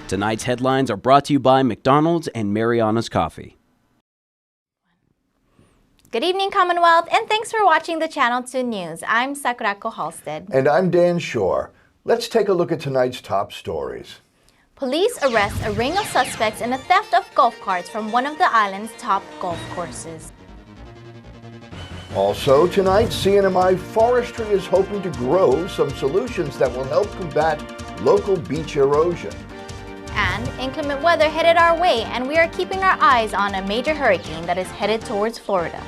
Tonight's headlines are brought to you by McDonald's and Mariana's Coffee. Good evening, Commonwealth, and thanks for watching the Channel 2 News. I'm Sakurako Halstead. And I'm Dan Shore. Let's take a look at tonight's top stories. Police arrest a ring of suspects in a theft of golf carts from one of the island's top golf courses. Also tonight, CNMI Forestry is hoping to grow some solutions that will help combat local beach erosion. And inclement weather headed our way, and we are keeping our eyes on a major hurricane that is headed towards Florida.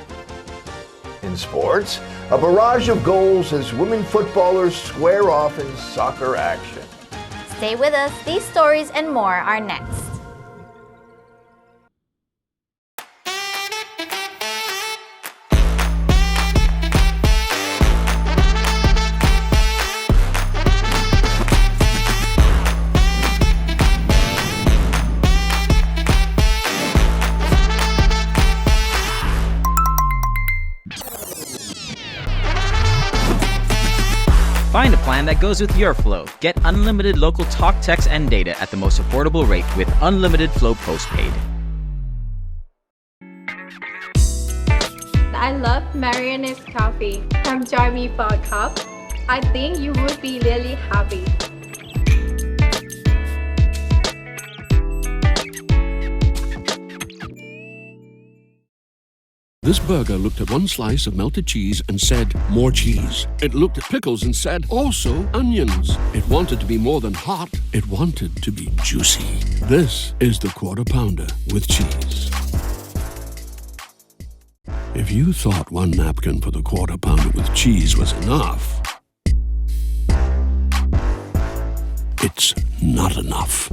In sports, a barrage of goals as women footballers square off in soccer action. Stay with us. These stories and more are next. Find a plan that goes with your flow. Get unlimited local talk, text, and data at the most affordable rate with Unlimited Flow Postpaid. I love Mariana's coffee. Come join me for a cup. I think you would be really happy. This burger looked at one slice of melted cheese and said, more cheese. It looked at pickles and said, also onions. It wanted to be more than hot. It wanted to be juicy. This is the Quarter Pounder with cheese. If you thought one napkin for the Quarter Pounder with cheese was enough, it's not enough.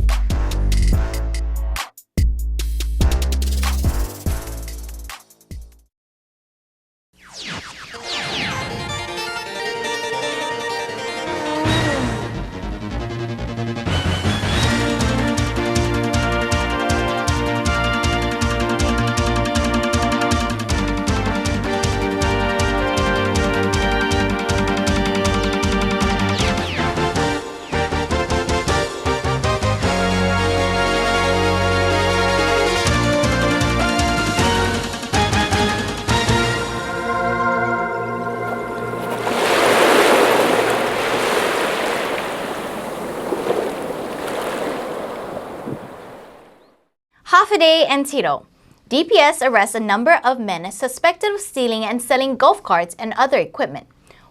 Hafaday and Tito. DPS arrests a number of men suspected of stealing and selling golf carts and other equipment.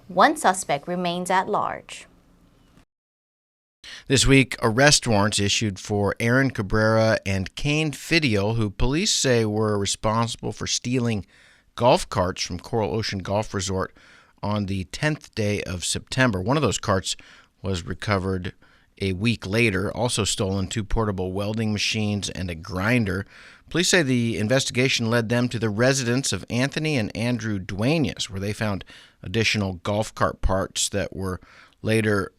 One suspect remains at large. This week, arrest warrants issued for Aaron Cabrera and Kane Fidiel, who police say were responsible for stealing golf carts from Coral Ocean Golf Resort on the 10th day of September. One of those carts was recovered a week later. Also stolen 2 portable welding machines and a grinder. Police say the investigation led them to the residence of Anthony and Andrew Duenas, where they found additional golf cart parts that were later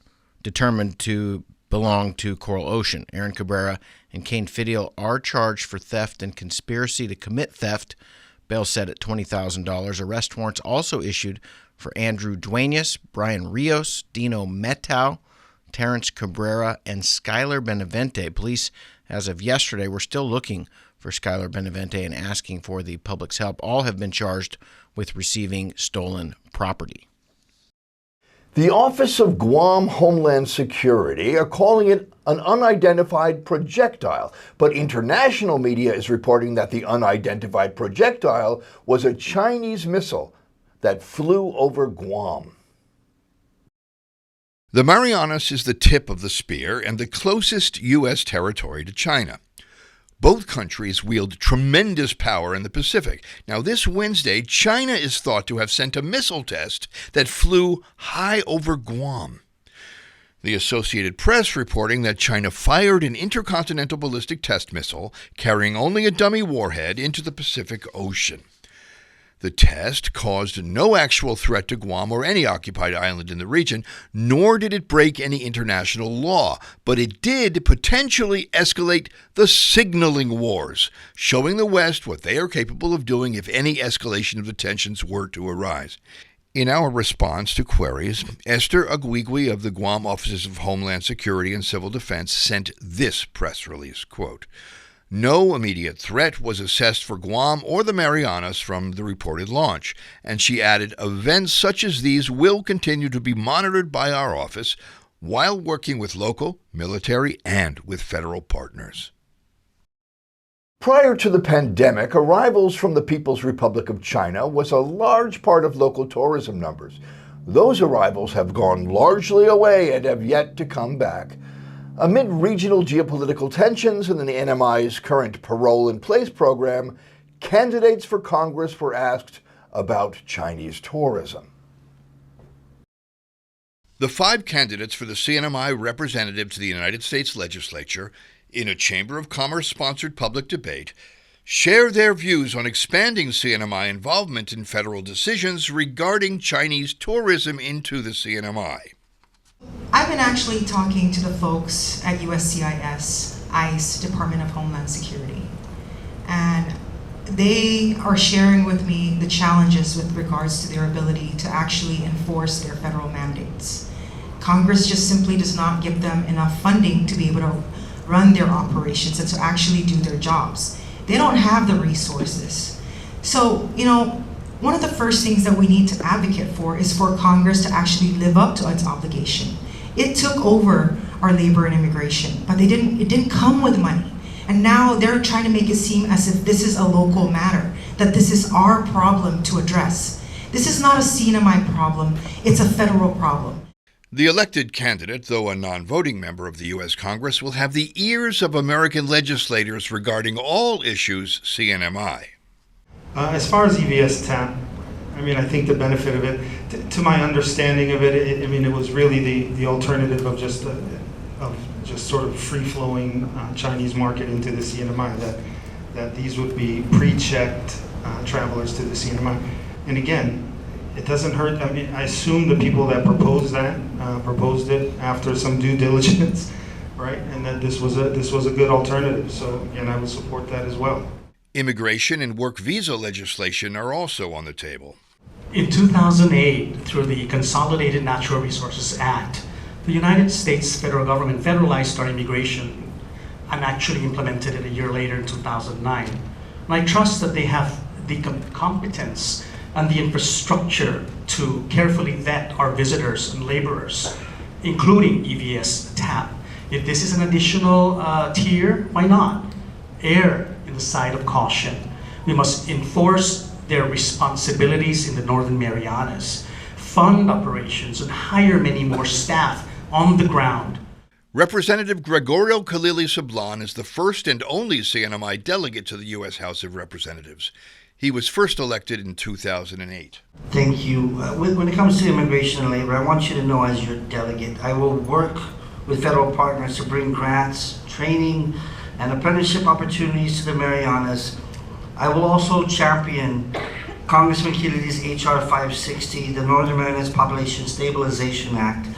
determined to belong to Coral Ocean. Aaron Cabrera and Kane Fidiel are charged for theft and conspiracy to commit theft. Bail set at $20,000. Arrest warrants also issued for Andrew Duenas, Brian Rios, Dino Metau, Terrence Cabrera, and Skylar Benavente. Police, as of yesterday, were still looking for Skylar Benavente and asking for the public's help. All have been charged with receiving stolen property. The Office of Guam Homeland Security are calling it an unidentified projectile, but international media is reporting that the unidentified projectile was a Chinese missile that flew over Guam. The Marianas is the tip of the spear and the closest U.S. territory to China. Both countries wield tremendous power in the Pacific. Now, this Wednesday, China is thought to have sent a missile test that flew high over Guam. The Associated Press reporting that China fired an intercontinental ballistic test missile carrying only a dummy warhead into the Pacific Ocean. The test caused no actual threat to Guam or any occupied island in the region, nor did it break any international law, but it did potentially escalate the signaling wars, showing the West what they are capable of doing if any escalation of the tensions were to arise. In our response to queries, Esther Agwigwi of the Guam Offices of Homeland Security and Civil Defense sent this press release, quote, "No immediate threat was assessed for Guam or the Marianas from the reported launch," and she added, "Events such as these will continue to be monitored by our office while working with local, military, and with federal partners." Prior to the pandemic, arrivals from the People's Republic of China was a large part of local tourism numbers. Those arrivals have gone largely away and have yet to come back. Amid regional geopolitical tensions and the CNMI's current Parole in Place program, candidates for Congress were asked about Chinese tourism. The 5 candidates for the CNMI representative to the United States Legislature, in a Chamber of Commerce-sponsored public debate, share their views on expanding CNMI involvement in federal decisions regarding Chinese tourism into the CNMI. I've been actually talking to the folks at USCIS, ICE, Department of Homeland Security, and they are sharing with me the challenges with regards to their ability to actually enforce their federal mandates. Congress just simply does not give them enough funding to be able to run their operations and to actually do their jobs. They don't have the resources. So, one of the first things that we need to advocate for is for Congress to actually live up to its obligation. It took over our labor and immigration, but it didn't come with money. And now they're trying to make it seem as if this is a local matter, that this is our problem to address. This is not a CNMI problem, it's a federal problem. The elected candidate, though a non-voting member of the U.S. Congress, will have the ears of American legislators regarding all issues CNMI. As far as EVS TAP, I think the benefit of it, to my understanding of it, it was really the alternative of just sort of free-flowing Chinese market into the CNMI, that these would be pre-checked travelers to the CNMI. And again, it doesn't hurt. I assume the people that proposed it after some due diligence, right? And that this was a good alternative. So again, I would support that as well. Immigration and work visa legislation are also on the table. In 2008, through the Consolidated Natural Resources Act, the United States federal government federalized our immigration and actually implemented it a year later in 2009. And I trust that they have the competence and the infrastructure to carefully vet our visitors and laborers, including EVS TAP. If this is an additional tier, why not? Err in the side of caution. We must enforce their responsibilities in the Northern Marianas, fund operations, and hire many more staff on the ground. Representative Gregorio Khalili Sablan is the first and only CNMI delegate to the U.S. House of Representatives. He was first elected in 2008. Thank you. When it comes to immigration and labor, I want you to know as your delegate, I will work with federal partners to bring grants, training, and apprenticeship opportunities to the Marianas. I will also champion Congressman Khalili's H.R. 560, the Northern Marianas Population Stabilization Act,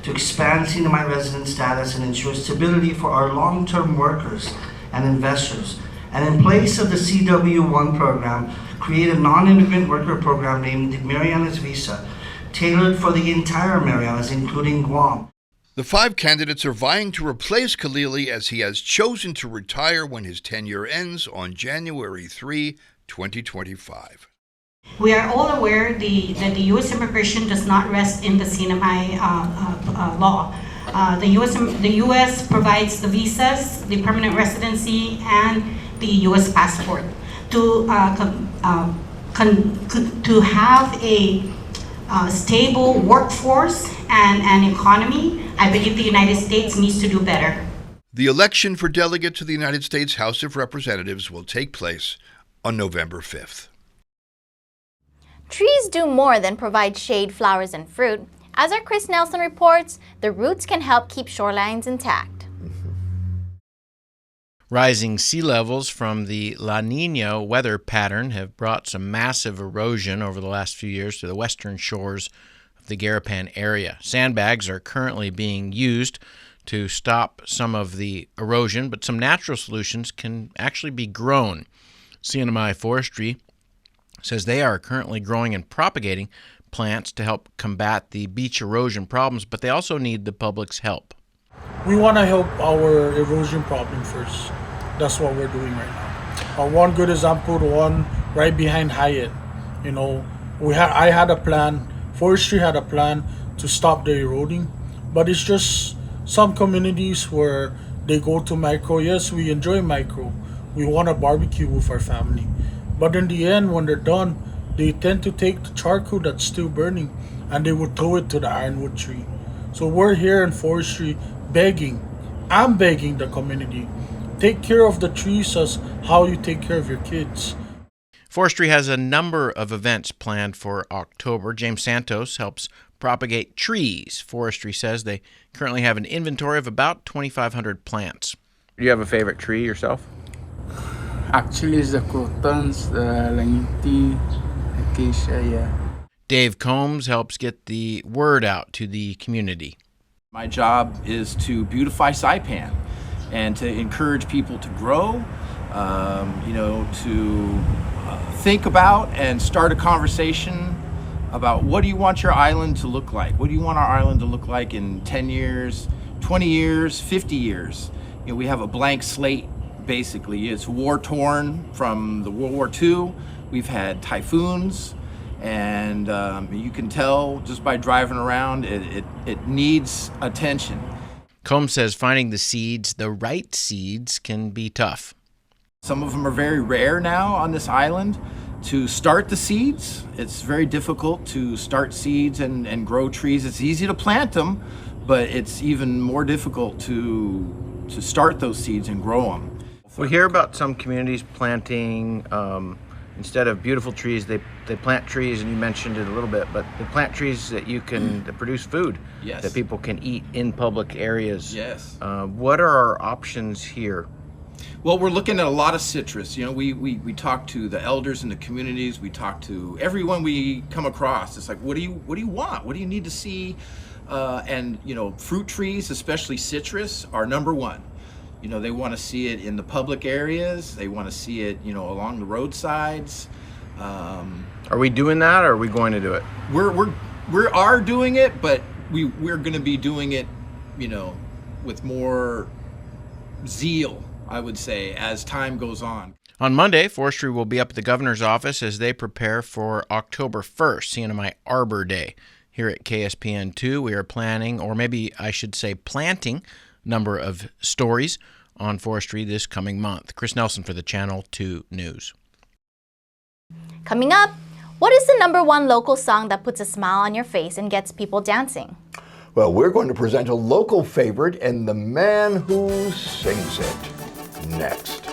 to expand CNMI resident status and ensure stability for our long-term workers and investors. And in place of the CW1 program, create a non-immigrant worker program named the Marianas Visa, tailored for the entire Marianas, including Guam. The 5 candidates are vying to replace Khalili as he has chosen to retire when his tenure ends on January 3, 2025. We are all aware that the U.S. immigration does not rest in the CNMI law. The U.S. provides the visas, the permanent residency, and the U.S. passport. To have a stable workforce and an economy, I believe the United States needs to do better. The election for delegate to the United States House of Representatives will take place on November 5th. Trees do more than provide shade, flowers, and fruit. As our Chris Nelson reports, the roots can help keep shorelines intact. Rising sea levels from the La Nina weather pattern have brought some massive erosion over the last few years to the western shores of the Garapan area. Sandbags are currently being used to stop some of the erosion, but some natural solutions can actually be grown. CNMI Forestry says they are currently growing and propagating plants to help combat the beach erosion problems, but they also need the public's help. We want to help our erosion problem first. That's what we're doing right now. One good example, the one right behind Hyatt. You know, I had a plan, forestry had a plan to stop the eroding, but it's just some communities where they go to micro. Yes, we enjoy micro. We want to barbecue with our family. But in the end, when they're done, they tend to take the charcoal that's still burning and they would throw it to the ironwood tree. So we're here in forestry begging. I'm begging the community. Take care of the trees as how you take care of your kids. Forestry has a number of events planned for October. James Santos helps propagate trees. Forestry says they currently have an inventory of about 2,500 plants. Do you have a favorite tree yourself? Actually, it's the crotons, the langiti, acacia, yeah. Dave Combs helps get the word out to the community. My job is to beautify Saipan and to encourage people to grow, to think about and start a conversation about what do you want your island to look like? What do you want our island to look like in 10 years, 20 years, 50 years? You know, we have a blank slate, basically. It's war-torn from the World War II. We've had typhoons, and you can tell just by driving around, it needs attention. Combs says finding the right seeds, can be tough. Some of them are very rare now on this island. To start the seeds, it's very difficult to start seeds and grow trees. It's easy to plant them, but it's even more difficult to start those seeds and grow them. We hear about some communities planting, instead of beautiful trees, they plant trees, and you mentioned it a little bit, but they plant trees that that produce food, yes, that people can eat in public areas. Yes. What are our options here? Well, we're looking at a lot of citrus. You know, we talk to the elders in the communities. We talk to everyone we come across. It's like, what do you want? What do you need to see? And fruit trees, especially citrus, are number one. You know, they want to see it in the public areas. They want to see it, along the roadsides. Are we doing that, or are we going to do it? We are doing it, but we're going to be doing it, with more zeal, I would say, as time goes on. On Monday, Forestry will be up at the governor's office as they prepare for October 1st, CNMI Arbor Day. Here at KSPN2, we are planning, or maybe I should say planting, a number of stories on forestry this coming month. Chris Nelson for the Channel 2 News. Coming up, what is the #1 local song that puts a smile on your face and gets people dancing? Well, we're going to present a local favorite and the man who sings it next.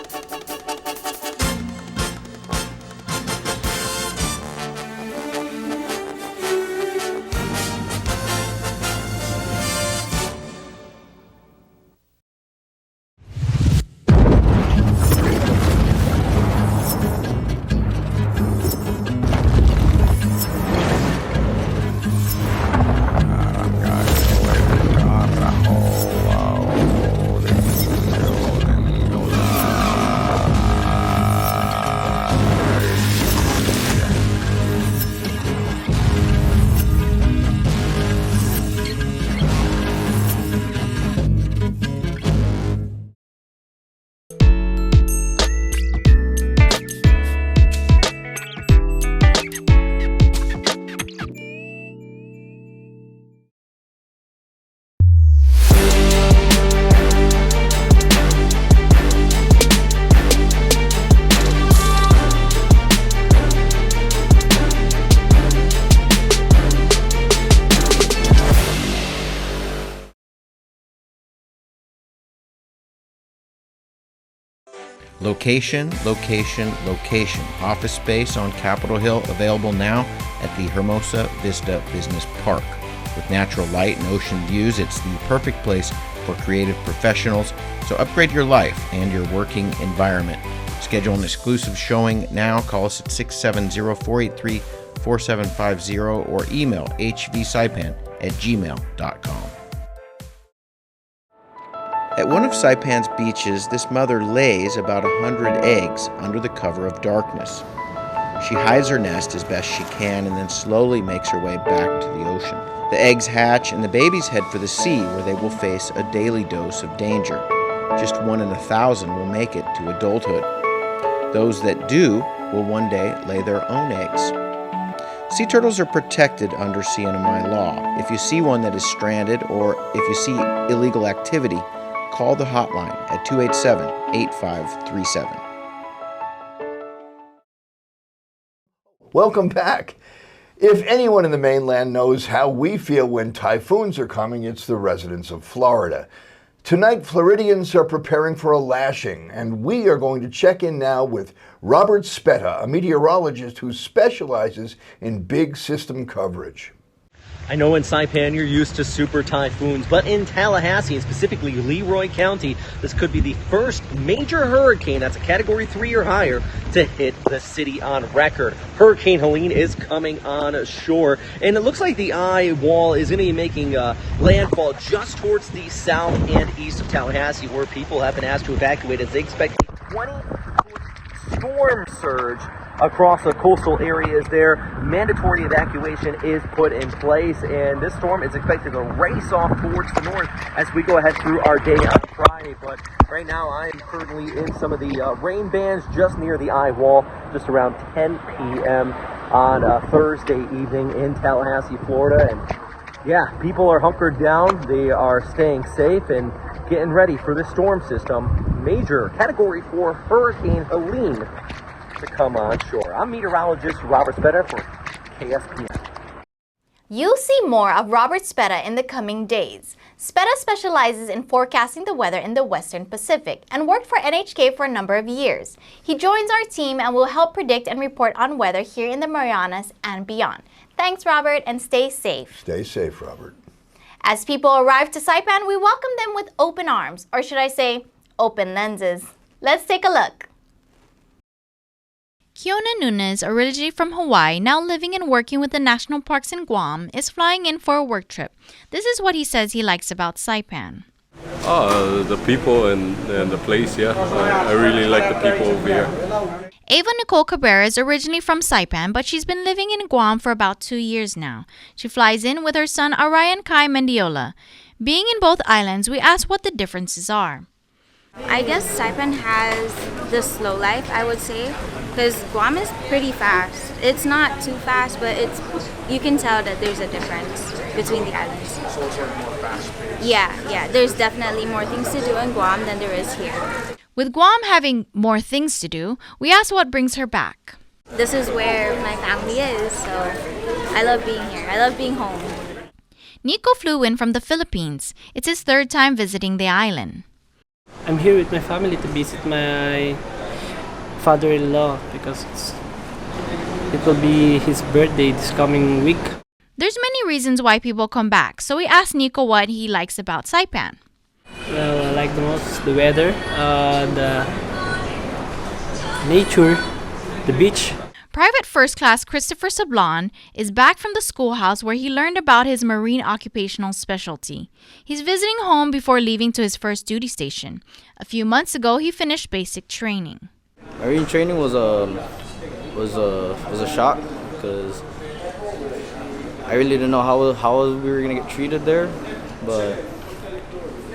Location, location, location. Office space on Capitol Hill available now at the Hermosa Vista Business Park. With natural light and ocean views, it's the perfect place for creative professionals. So upgrade your life and your working environment. Schedule an exclusive showing now. Call us at 670-483-4750 or email hvsaipan@gmail.com. At one of Saipan's beaches, this mother lays about 100 eggs under the cover of darkness. She hides her nest as best she can and then slowly makes her way back to the ocean. The eggs hatch and the babies head for the sea, where they will face a daily dose of danger. Just 1 in 1,000 will make it to adulthood. Those that do will one day lay their own eggs. Sea turtles are protected under CNMI law. If you see one that is stranded or if you see illegal activity, call the hotline at 287-8537. Welcome back. If anyone in the mainland knows how we feel when typhoons are coming, it's the residents of Florida. Tonight, Floridians are preparing for a lashing, and we are going to check in now with Robert Speta, a meteorologist who specializes in big system coverage. I know in Saipan you're used to super typhoons, but in Tallahassee and specifically Leroy County, this could be the first major hurricane that's a Category 3 or higher to hit the city on record. Hurricane Helene is coming on shore, and it looks like the eye wall is going to be making landfall just towards the south and east of Tallahassee, where people have been asked to evacuate as they expect a 20-foot storm surge across the coastal areas there. Mandatory evacuation is put in place, and this storm is expected to race off towards the north as we go ahead through our day on Friday. But right now I am currently in some of the rain bands just near the eye wall, just around 10 p.m. on Thursday evening in Tallahassee, Florida. And yeah, people are hunkered down. They are staying safe and getting ready for this storm system, major Category 4 Hurricane Helene, to come on shore. I'm meteorologist Robert Speta for KSPN. You'll see more of Robert Speta in the coming days. Speta specializes in forecasting the weather in the Western Pacific and worked for NHK for a number of years. He joins our team and will help predict and report on weather here in the Marianas and beyond. Thanks, Robert, and stay safe. Stay safe, Robert. As people arrive to Saipan, we welcome them with open arms, or should I say, open lenses. Let's take a look. Kiona Nunes, originally from Hawaii, now living and working with the national parks in Guam, is flying in for a work trip. This is what he says he likes about Saipan. The people and the place, yeah. I really like the people over here. Ava Nicole Cabrera is originally from Saipan, but she's been living in Guam for about 2 years now. She flies in with her son Arayan Kai Mendiola. Being in both islands, we ask what the differences are. I guess Saipan has the slow life, I would say, because Guam is pretty fast. It's not too fast, but you can tell that there's a difference between the islands. So it's more fast paced. Yeah, there's definitely more things to do in Guam than there is here. With Guam having more things to do, we ask what brings her back. This is where my family is, so I love being here. I love being home. Nico flew in from the Philippines. It's his third time visiting the island. I'm here with my family to visit my father-in-law because it will be his birthday this coming week. There's many reasons why people come back, so we asked Nico what he likes about Saipan. Well, I like the most the weather, the nature, the beach. Private First Class Christopher Sablon is back from the schoolhouse where he learned about his marine occupational specialty. He's visiting home before leaving to his first duty station. A few months ago, he finished basic training. Marine training was a shock because I really didn't know how we were gonna get treated there, but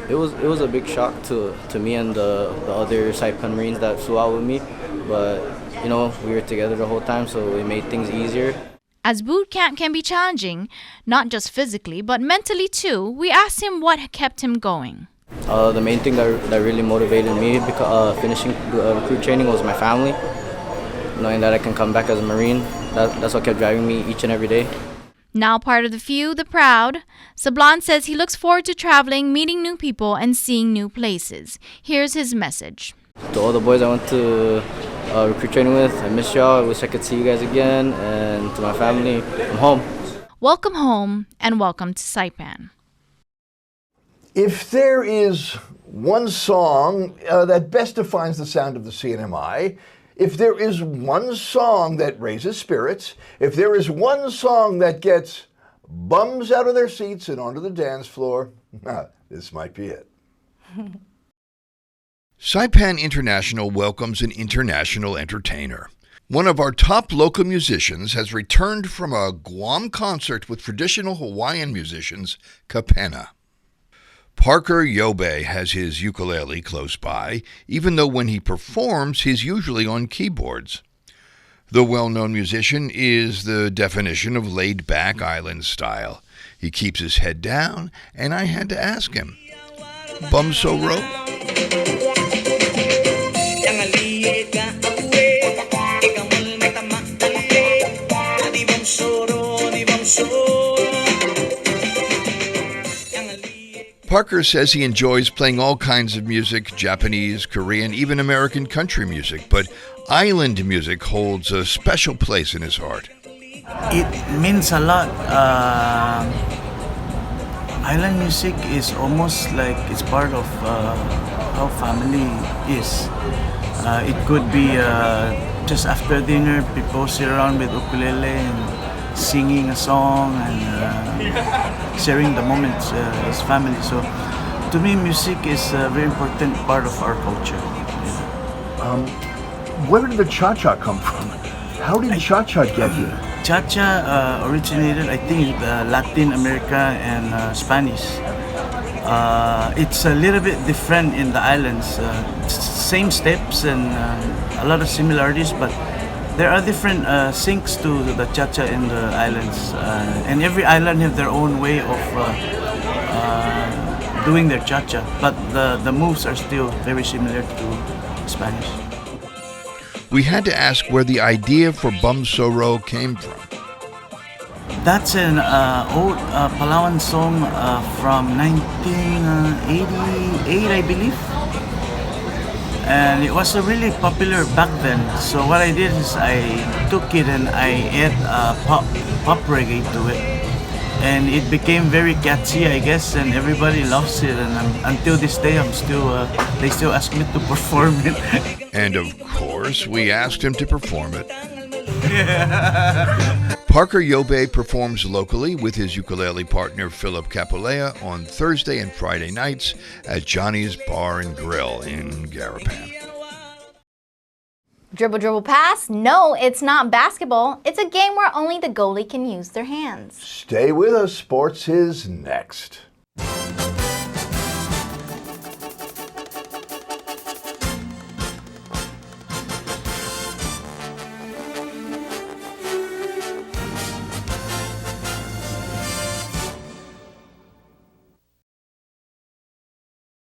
it was a big shock to me and the other Saipan Marines that flew out with me, but you know, we were together the whole time, so it made things easier. As boot camp can be challenging, not just physically, but mentally too, we asked him what kept him going. The main thing that really motivated me finishing recruit training was my family. Knowing that I can come back as a Marine, that's what kept driving me each and every day. Now part of the few, the proud, Sablon says he looks forward to traveling, meeting new people, and seeing new places. Here's his message. To all the boys I went to recruit training with, I miss y'all. I wish I could see you guys again. And to my family, I'm home. Welcome home and welcome to Saipan. If there is one song that best defines the sound of the CNMI, if there is one song that raises spirits, if there is one song that gets bums out of their seats and onto the dance floor, this might be it. Saipan International welcomes an international entertainer. One of our top local musicians has returned from a Guam concert with traditional Hawaiian musicians, Kapena. Parker Yobe has his ukulele close by, even though when he performs, he's usually on keyboards. The well-known musician is the definition of laid-back island style. He keeps his head down, and I had to ask him, "Bum so ro?" Parker says he enjoys playing all kinds of music, Japanese, Korean, even American country music, but island music holds a special place in his heart. It means a lot. Island music is almost like it's part of how family is. It could be just after dinner, people sit around with ukulele and singing a song and sharing the moments as family. So to me, music is a very important part of our culture. Where did the cha-cha come from? How did cha-cha get here? Cha-cha originated, I think, Latin America and Spanish. It's a little bit different in the islands. Same steps and a lot of similarities, but there are different syncs to the cha-cha in the islands. And every island have their own way of doing their cha-cha, but the moves are still very similar to Spanish. We had to ask where the idea for Bum Soro came from. That's an old Palauan song from 1988, I believe. And it was really popular back then. So what I did is I took it and I add pop reggae to it. And it became very catchy, I guess, and everybody loves it. And until this day, they still ask me to perform it. And of course, we asked him to perform it. Parker Yobe performs locally with his ukulele partner Philip Capolea on Thursday and Friday nights at Johnny's Bar and Grill in Garapan. Dribble, dribble, pass? No, it's not basketball. It's a game where only the goalie can use their hands. Stay with us. Sports is next.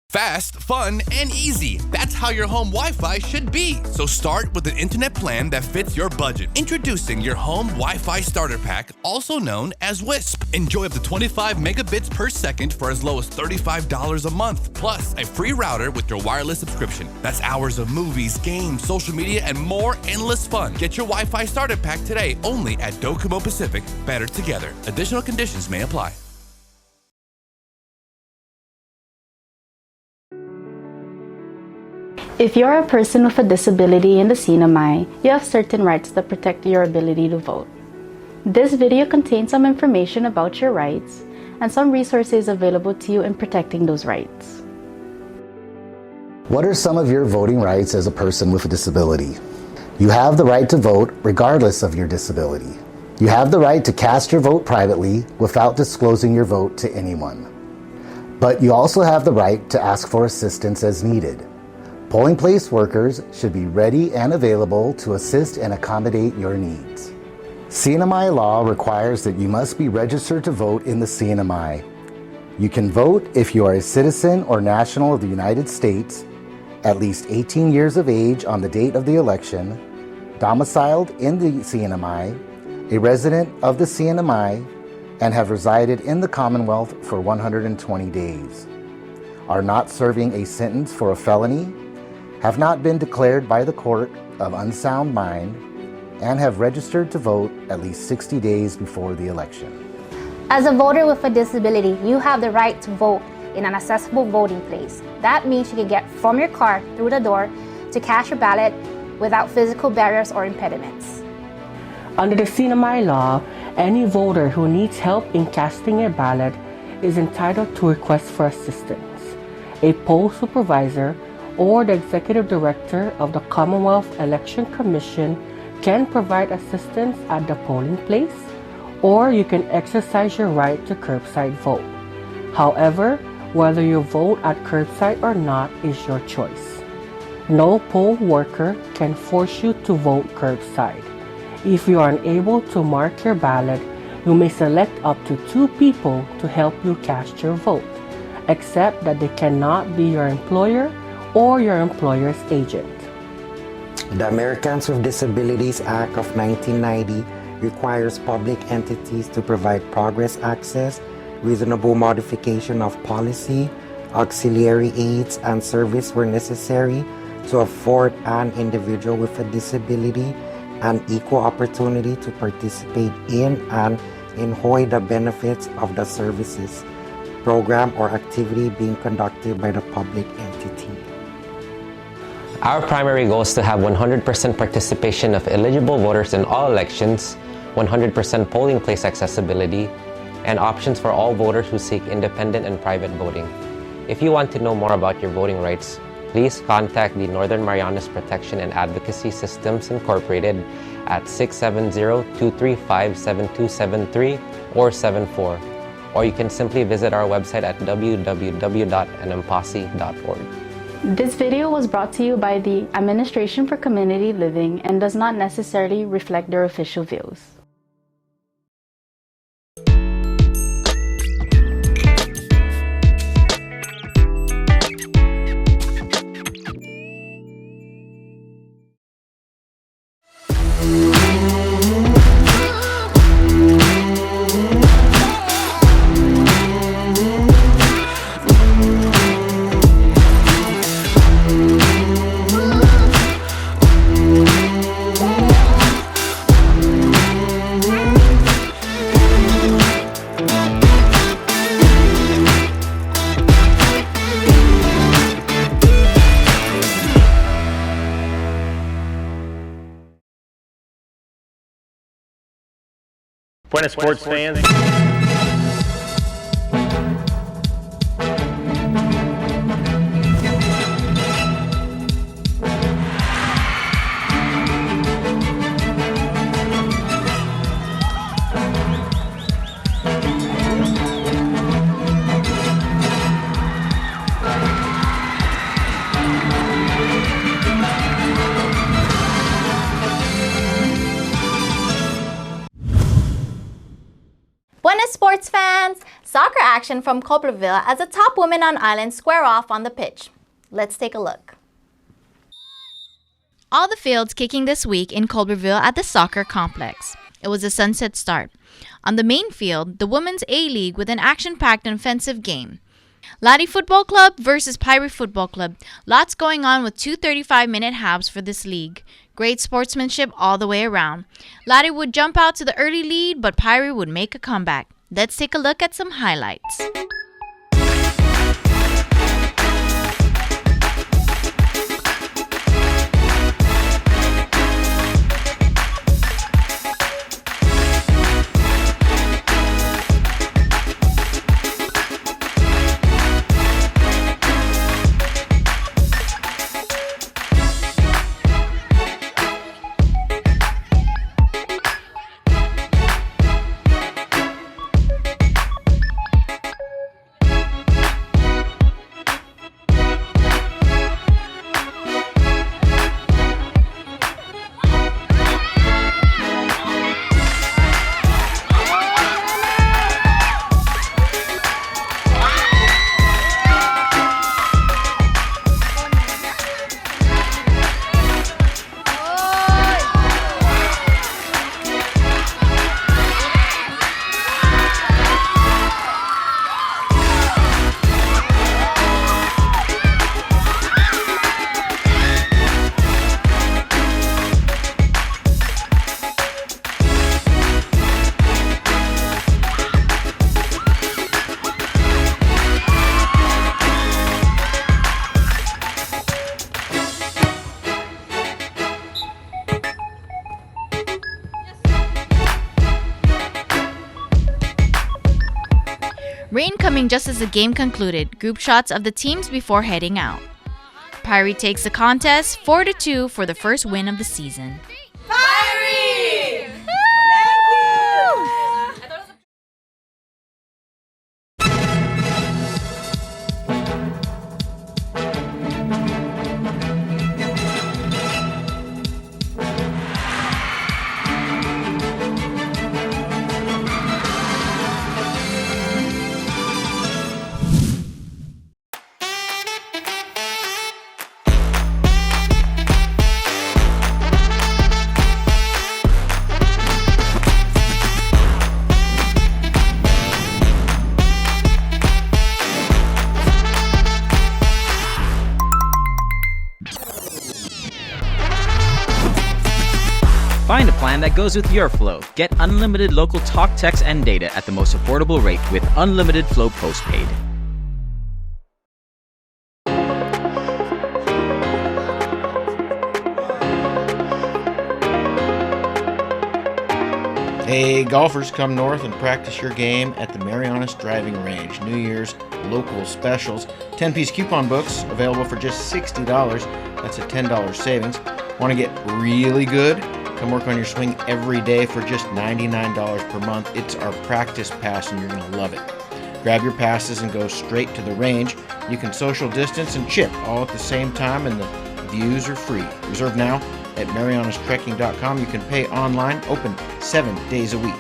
Fast, fun, and easy. That's how your home Wi-Fi should be. So start with an internet plan that fits your budget. Introducing your home Wi-Fi starter pack, also known as WISP. Enjoy up to 25 megabits per second for as low as $35 a month. Plus, a free router with your wireless subscription. That's hours of movies, games, social media, and more endless fun. Get your Wi-Fi starter pack today only at Docomo Pacific. Better together. Additional conditions may apply. If you're a person with a disability in the CNMI, you have certain rights that protect your ability to vote. This video contains some information about your rights and some resources available to you in protecting those rights. What are some of your voting rights as a person with a disability? You have the right to vote regardless of your disability. You have the right to cast your vote privately without disclosing your vote to anyone. But you also have the right to ask for assistance as needed. Polling place workers should be ready and available to assist and accommodate your needs. CNMI law requires that you must be registered to vote in the CNMI. You can vote if you are a citizen or national of the United States, at least 18 years of age on the date of the election, domiciled in the CNMI, a resident of the CNMI, and have resided in the Commonwealth for 120 days, are not serving a sentence for a felony, have not been declared by the court of unsound mind, and have registered to vote at least 60 days before the election. As a voter with a disability, you have the right to vote in an accessible voting place. That means you can get from your car through the door to cast your ballot without physical barriers or impediments. Under the CNMI law, any voter who needs help in casting a ballot is entitled to request for assistance. A poll supervisor or the executive director of the Commonwealth Election Commission can provide assistance at the polling place, or you can exercise your right to curbside vote. However, whether you vote at curbside or not is your choice. No poll worker can force you to vote curbside. If you are unable to mark your ballot, you may select up to 2 people to help you cast your vote, except that they cannot be your employer or your employer's agent. The Americans with Disabilities Act of 1990 requires public entities to provide progress access, reasonable modification of policy, auxiliary aids and service where necessary to afford an individual with a disability an equal opportunity to participate in and enjoy the benefits of the services, program, or activity being conducted by the public entity. Our primary goal is to have 100% participation of eligible voters in all elections, 100% polling place accessibility, and options for all voters who seek independent and private voting. If you want to know more about your voting rights, please contact the Northern Marianas Protection and Advocacy Systems Incorporated at 670-235-7273 or 74, or you can simply visit our website at www.nmpasi.org. This video was brought to you by the Administration for Community Living and does not necessarily reflect their official views. Buenas sports fans. Buenas sports fans! Soccer action from Koblerville as the top women on island square off on the pitch. Let's take a look. All the fields kicking this week in Koblerville at the soccer complex. It was a sunset start. On the main field, the Women's A-League with an action-packed and offensive game. Ladi Football Club versus Pirate Football Club. Lots going on with 2 35-minute halves for this league. Great sportsmanship all the way around. Ladi would jump out to the early lead, but Pirate would make a comeback. Let's take a look at some highlights. Rain coming just as the game concluded. Group shots of the teams before heading out. Pirate takes the contest 4-2 for the first win of the season. Pirate! plan that goes with your flow. Get unlimited local talk, text, and data at the most affordable rate with Unlimited Flow Postpaid. Hey, golfers, come north and practice your game at the Mariana's Driving Range. New Year's local specials. 10-piece coupon books available for just $60. That's a $10 savings. Want to get really good? Come work on your swing every day for just $99 per month. It's our practice pass and you're going to love it. Grab your passes and go straight to the range. You can social distance and chip all at the same time, and the views are free. Reserve now at marianastrekking.com. You can pay online, open 7 days a week.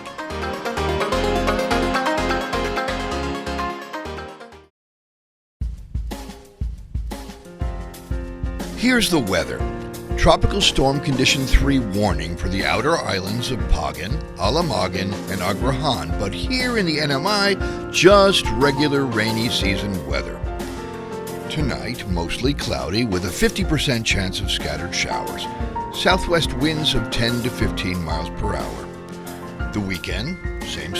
Here's the weather. Tropical Storm Condition 3 warning for the outer islands of Pagan, Alamagan, and Agrahan, but here in the NMI, just regular rainy season weather. Tonight, mostly cloudy with a 50% chance of scattered showers. Southwest winds of 10 to 15 miles per hour. The weekend, same,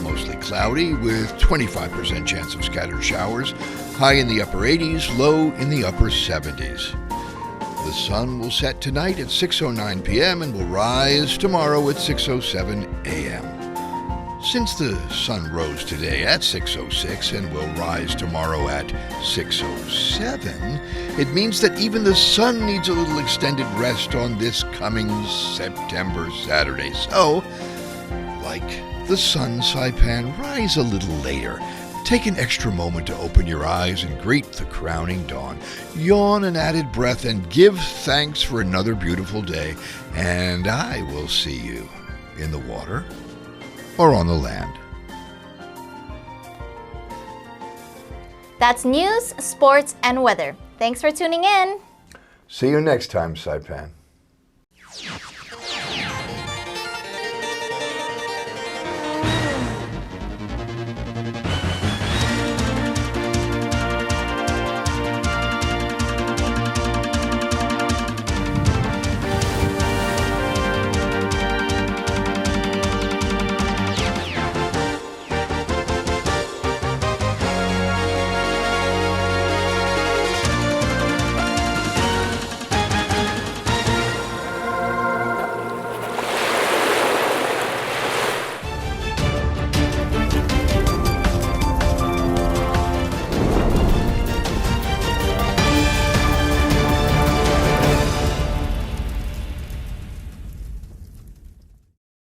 mostly cloudy with 25% chance of scattered showers, high in the upper 80s, low in the upper 70s. The sun will set tonight at 6:09 p.m. and will rise tomorrow at 6:07 a.m. Since the sun rose today at 6:06 and will rise tomorrow at 6:07, it means that even the sun needs a little extended rest on this coming September Saturday. So, like the sun, Saipan, rise a little later. Take an extra moment to open your eyes and greet the crowning dawn. Yawn an added breath and give thanks for another beautiful day. And I will see you in the water or on the land. That's news, sports, and weather. Thanks for tuning in. See you next time, Saipan.